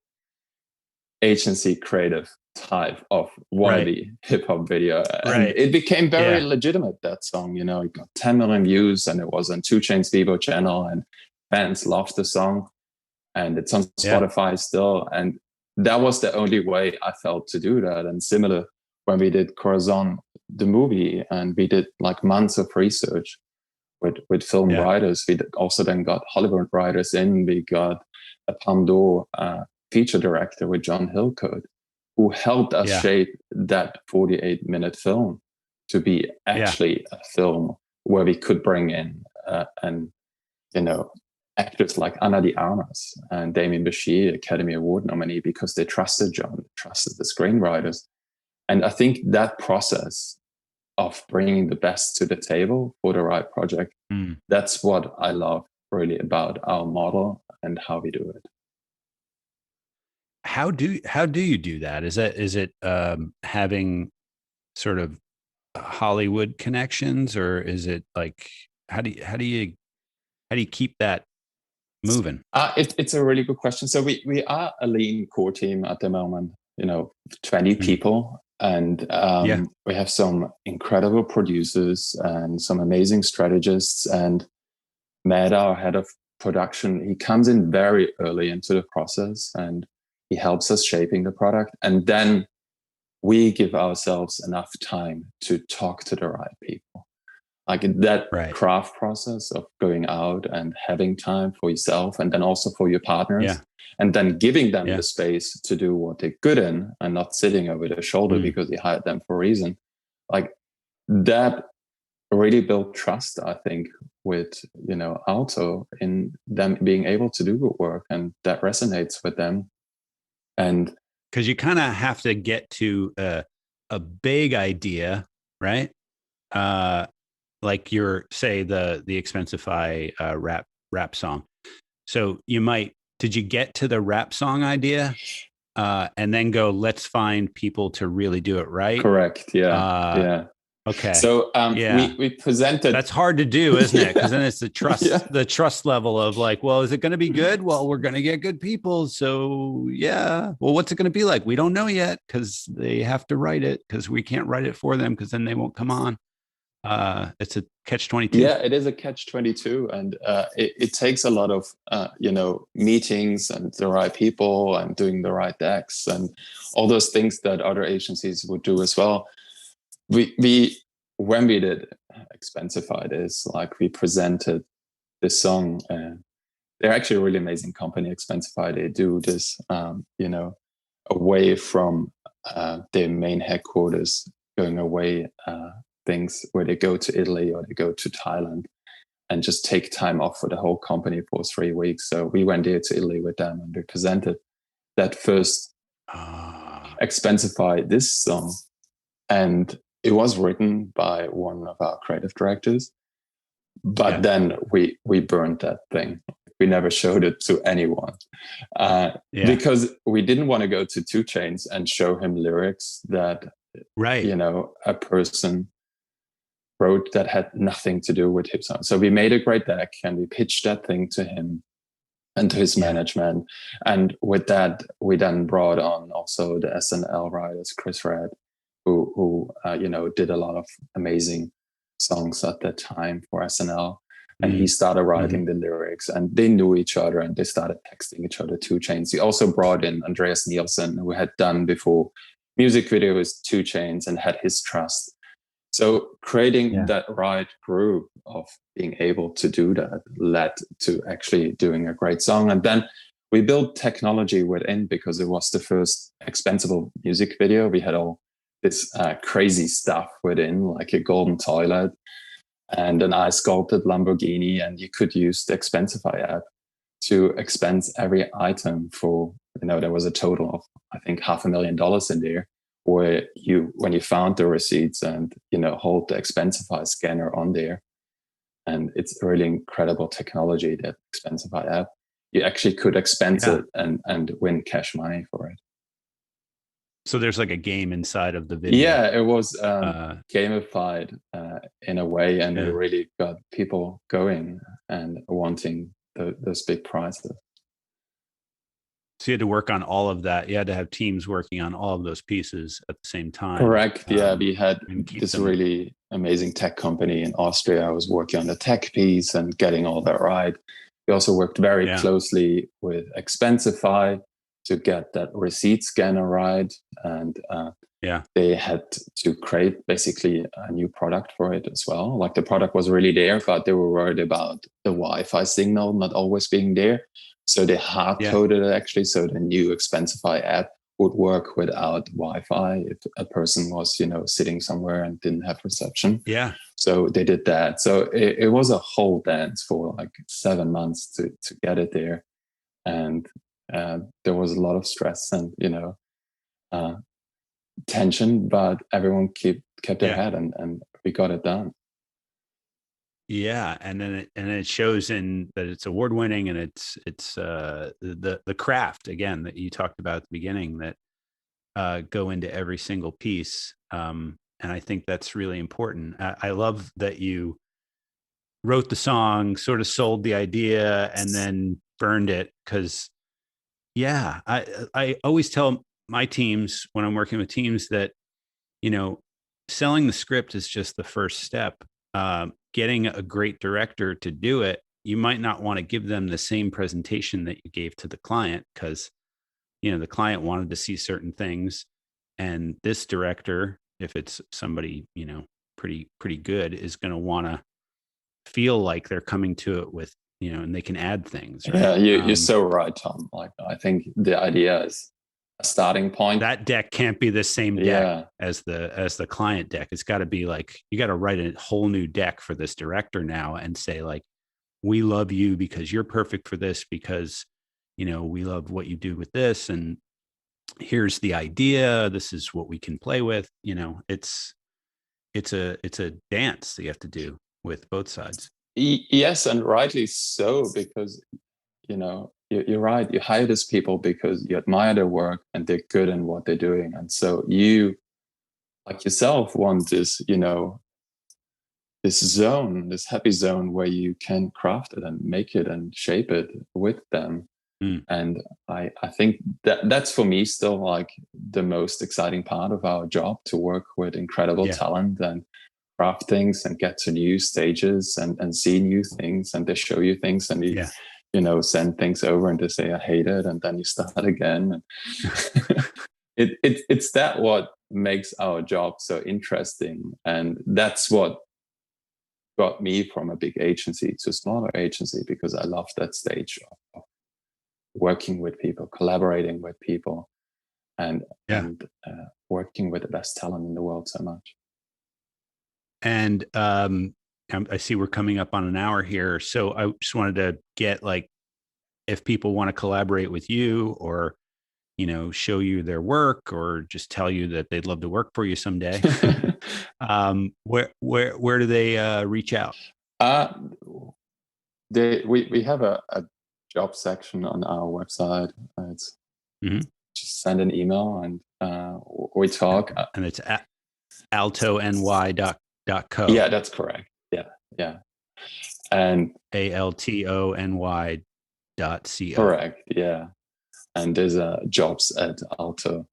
agency creative type of wannabe hip-hop video. And it became very legitimate, that song. It got 10 million views, and it was on 2 Chainz's Vivo channel, and fans loved the song. And it's on Spotify still. And that was the only way I felt to do that. And similar when we did Corazon, the movie, and we did like months of research with film writers. We also then got Hollywood writers in. We got a Palme d'Or feature director with John Hillcoat, who helped us shape that 48-minute film to be actually a film where we could bring in actors like Under Armour and Damien Bashir, Academy Award nominee, because they trusted John, trusted the screenwriters. And I think that process of bringing the best to the table for the right project, that's what I love really about our model and how we do it. How do you do that? Is it having sort of Hollywood connections, or is it like how do you keep that moving? It's a really good question. So we are a lean core team at the moment, 20 people. And we have some incredible producers and some amazing strategists. And Matt, our head of production, he comes in very early into the process and he helps us shaping the product. And then we give ourselves enough time to talk to the right people. Like that craft process of going out and having time for yourself and then also for your partners and then giving them the space to do what they're good in and not sitting over their shoulder because you hired them for a reason. Like that really built trust, I think, with, Alto in them being able to do good work, and that resonates with them. And because you kind of have to get to a big idea, right? Like your, say, the Expensify rap song. So did you get to the rap song idea and then go, let's find people to really do it right? Correct. Yeah. Okay. So we presented. That's hard to do, isn't it? Because then it's the trust, the trust level of like, well, is it going to be good? Well, we're going to get good people. So well, what's it going to be like? We don't know yet because they have to write it, because we can't write it for them because then they won't come on. It's a catch-22. Yeah, it is a catch-22, and it takes a lot of meetings and the right people and doing the right decks and all those things that other agencies would do as well. We when we did Expensify this, like we presented this song. They're actually a really amazing company, Expensify. They do this, away from their main headquarters, going away. Things where they go to Italy or they go to Thailand and just take time off for the whole company for 3 weeks. So we went there to Italy with them and we presented that first Expensify this song. And it was written by one of our creative directors. But then we burned that thing. We never showed it to anyone because we didn't want to go to 2 Chainz and show him lyrics that, a person wrote that had nothing to do with hip hop. So we made a great deck and we pitched that thing to him and to his management. And with that, we then brought on also the SNL writers, Chris Red, who did a lot of amazing songs at that time for SNL. And he started writing the lyrics, and they knew each other and they started texting each other 2 Chainz. He also brought in Andreas Nielsen, who had done before music video with 2 Chainz and had his trust. So creating that right group of being able to do that led to actually doing a great song. And then we built technology within, because it was the first expensible music video. We had all this crazy stuff within, like a golden toilet and an ice sculpted Lamborghini. And you could use the Expensify app to expense every item for, there was a total of, I think, $500,000 in there, where when you found the receipts and, hold the Expensify scanner on there. And it's a really incredible technology, that Expensify app. You actually could expense it and win cash money for it. So there's like a game inside of the video. Yeah, it was gamified in a way, and it really got people going and wanting those big prizes. So you had to work on all of that. You had to have teams working on all of those pieces at the same time. Correct. Yeah, we had this really amazing tech company in Austria. I was working on the tech piece and getting all that right. We also worked very closely with Expensify to get that receipt scanner right. And they had to create basically a new product for it as well. Like, the product was really there, but they were worried about the Wi-Fi signal not always being there. So they hard-coded it actually, so the new Expensify app would work without Wi-Fi if a person was, sitting somewhere and didn't have reception. Yeah. So they did that. So it was a whole dance for like 7 months to get it there. And there was a lot of stress and, tension, but everyone kept their head and we got it done. Yeah, and then it shows in that it's award winning, and it's the craft again that you talked about at the beginning that go into every single piece, and I think that's really important. I love that you wrote the song, sort of sold the idea, and then burned it, because I always tell my teams when I'm working with teams that selling the script is just the first step. Getting a great director to do it, you might not want to give them the same presentation that you gave to the client, because the client wanted to see certain things, and this director, if it's somebody pretty good, is going to want to feel like they're coming to it with and they can add things, right? Yeah, you're so right, Tom. Like, I think the idea is a starting point. That deck can't be the same deck as the client deck. It's got to be like, you got to write a whole new deck for this director now and say, like, we love you because you're perfect for this, because we love what you do with this, and here's the idea, this is what we can play with. It's a dance that you have to do with both sides. Yes, and rightly so, because you're right. You hire these people because you admire their work and they're good in what they're doing. And so you, like yourself, want this, this zone, this happy zone where you can craft it and make it and shape it with them. And I think that's for me still like the most exciting part of our job, to work with incredible talent and craft things and get to new stages and see new things, and they show you things, and you send things over and they say, I hate it, and then you start again. It's that what makes our job so interesting, and that's what got me from a big agency to a smaller agency, because I love that stage of working with people, collaborating with people, and working with the best talent in the world so much. And I see we're coming up on an hour here, so I just wanted to get, like, if people want to collaborate with you, or show you their work, or just tell you that they'd love to work for you someday, where do they reach out? We have a job section on our website. It's just send an email and we talk. And it's at altony.co. Yeah, that's correct. Yeah. And altony.co. Correct. Yeah. And there's jobs at altony.co.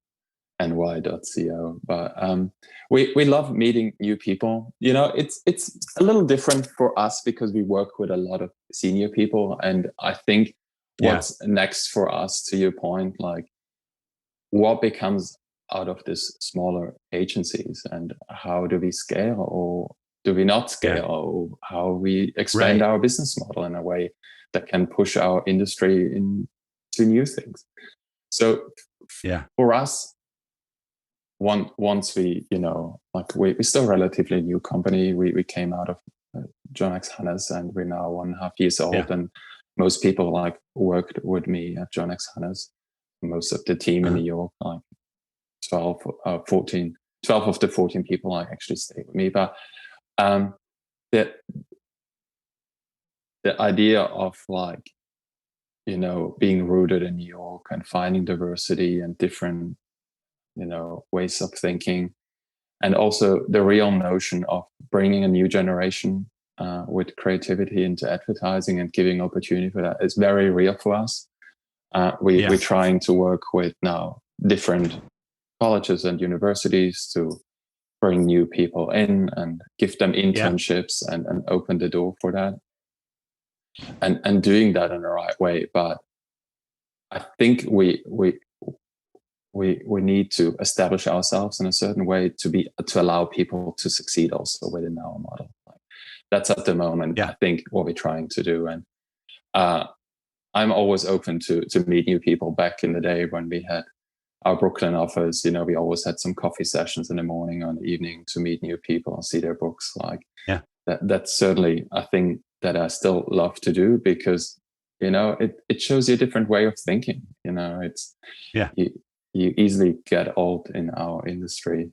But we love meeting new people. It's a little different for us because we work with a lot of senior people. And I think what's next for us, to your point, like, what becomes out of this smaller agencies, and how do we scale, or do we not scale, or how we expand our business model in a way that can push our industry into new things. So for us, once we, we're still a relatively new company. We came out of JohnXHannes, and we're now 1.5 years old. And most people worked with me at JohnXHannes. Most of the team in New York 12 of the 14 people like actually stay with me. But the idea of like, being rooted in New York and finding diversity and different, ways of thinking, and also the real notion of bringing a new generation with creativity into advertising and giving opportunity for that is very real for us. We're trying to work with now different colleges and universities to bring new people in and give them internships and open the door for that, and doing that in the right way. But I think we need to establish ourselves in a certain way to allow people to succeed also within our model. That's at the moment, I think, what we're trying to do. And I'm always open to meet new people. Back in the day when we had our Brooklyn office, we always had some coffee sessions in the morning or in the evening to meet new people and see their books. That's certainly a thing that I still love to do, because it shows you a different way of thinking. You easily get old in our industry,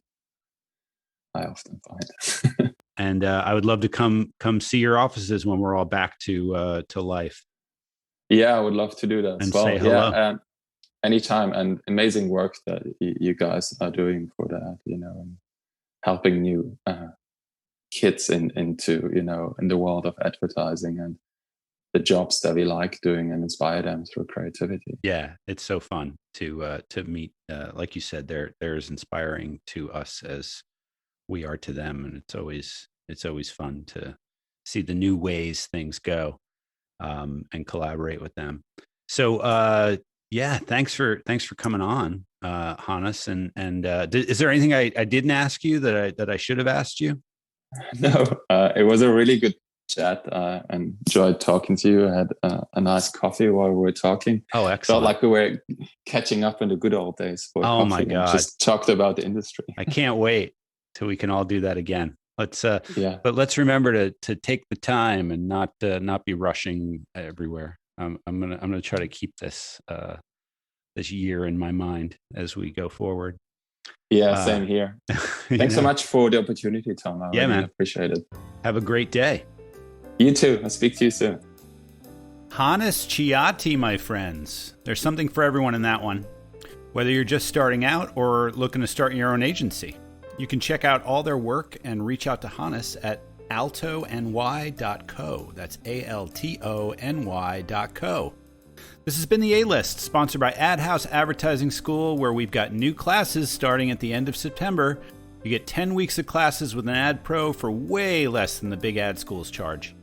I often find. And I would love to come see your offices when we're all back to life. Yeah, I would love to do that and say hello. Yeah, anytime. And amazing work that you guys are doing for that, and helping new kids into in the world of advertising and the jobs that we like doing, and inspire them through creativity. Yeah, it's so fun to meet. Like you said, they're as inspiring to us as we are to them, and it's always fun to see the new ways things go, and collaborate with them. So thanks for coming on, Hannes. And is there anything I didn't ask you that I should have asked you? No, it was a really good chat. And enjoyed talking to you. I had a nice coffee while we were talking. Oh, excellent! Felt like we were catching up in the good old days. Oh my God! Just talked about the industry. I can't wait till we can all do that again. Let's but let's remember to take the time and not be rushing everywhere. I'm gonna try to keep this year in my mind as we go forward. Yeah, same here. Thanks so much for the opportunity, Tom. I really man, appreciate it. Have a great day. You too. I'll speak to you soon. Hannes Ciatti, my friends. There's something for everyone in that one. Whether you're just starting out or looking to start your own agency, you can check out all their work and reach out to Hannes at altony.co. That's ALTONY.co. This has been the A-List, sponsored by Ad House Advertising School, where we've got new classes starting at the end of September. You get 10 weeks of classes with an ad pro for way less than the big ad schools charge.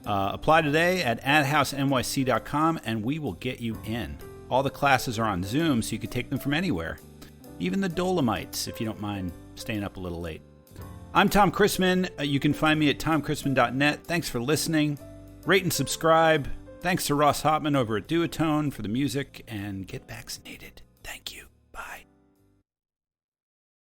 Apply today at adhousenyc.com and we will get you in. All the classes are on Zoom, so you can take them from anywhere. Even the Dolomites, if you don't mind staying up a little late. I'm Tom Christmann. You can find me at tomchristmann.net. Thanks for listening. Rate and subscribe. Thanks to Ross Hopman over at Duotone for the music, and get vaccinated. Thank you.